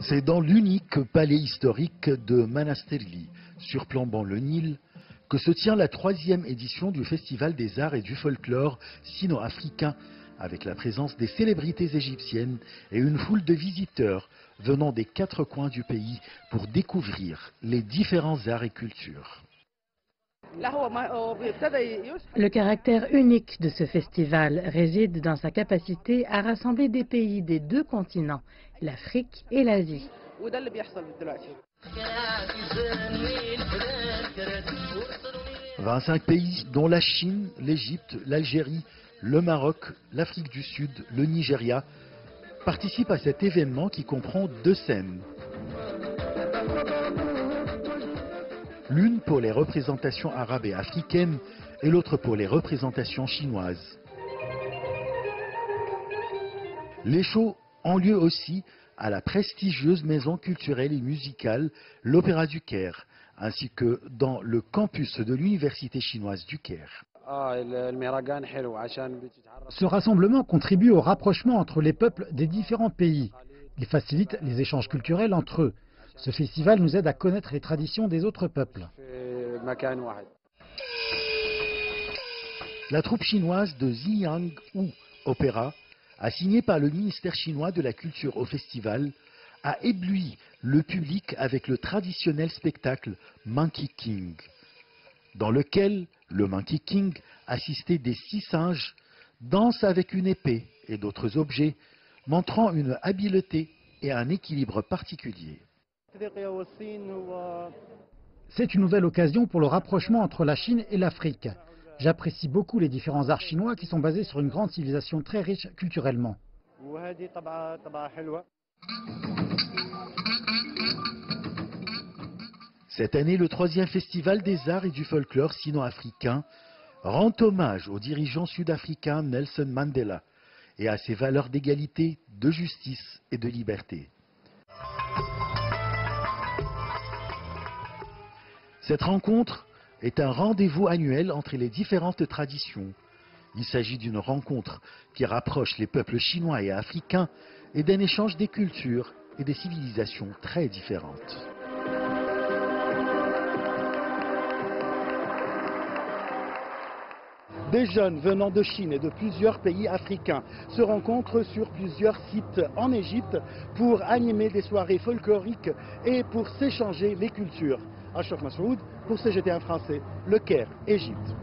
C'est dans l'unique palais historique de Manastırlı, surplombant le Nil, que se tient la 3e édition du Festival des Arts et du Folklore sino-africain, avec la présence des célébrités égyptiennes et une foule de visiteurs venant des 4 coins du pays pour découvrir les différents arts et cultures. Le caractère unique de ce festival réside dans sa capacité à rassembler des pays des 2 continents, l'Afrique et l'Asie. 25 pays, dont la Chine, l'Égypte, l'Algérie, le Maroc, l'Afrique du Sud, le Nigeria, participent à cet événement qui comprend 2 scènes. L'une pour les représentations arabes et africaines et l'autre pour les représentations chinoises. Les shows ont lieu aussi à la prestigieuse maison culturelle et musicale, l'Opéra du Caire, ainsi que dans le campus de l'université chinoise du Caire. Ce rassemblement contribue au rapprochement entre les peuples des différents pays. Il facilite les échanges culturels entre eux. Ce festival nous aide à connaître les traditions des autres peuples. La troupe chinoise de Xinyang ou Opéra, assignée par le ministère chinois de la Culture au festival, a ébloui le public avec le traditionnel spectacle Monkey King, dans lequel le Monkey King, assisté des 6 singes, danse avec une épée et d'autres objets, montrant une habileté et un équilibre particulier. C'est une nouvelle occasion pour le rapprochement entre la Chine et l'Afrique. J'apprécie beaucoup les différents arts chinois qui sont basés sur une grande civilisation très riche culturellement. Cette année, le 3e Festival des Arts et du Folklore sino-africain rend hommage au dirigeant sud-africain Nelson Mandela et à ses valeurs d'égalité, de justice et de liberté. Cette rencontre est un rendez-vous annuel entre les différentes traditions. Il s'agit d'une rencontre qui rapproche les peuples chinois et africains et d'un échange des cultures et des civilisations très différentes. Des jeunes venant de Chine et de plusieurs pays africains se rencontrent sur plusieurs sites en Égypte pour animer des soirées folkloriques et pour s'échanger les cultures. Ashraf Massoud pour CGTN français, Le Caire, Égypte.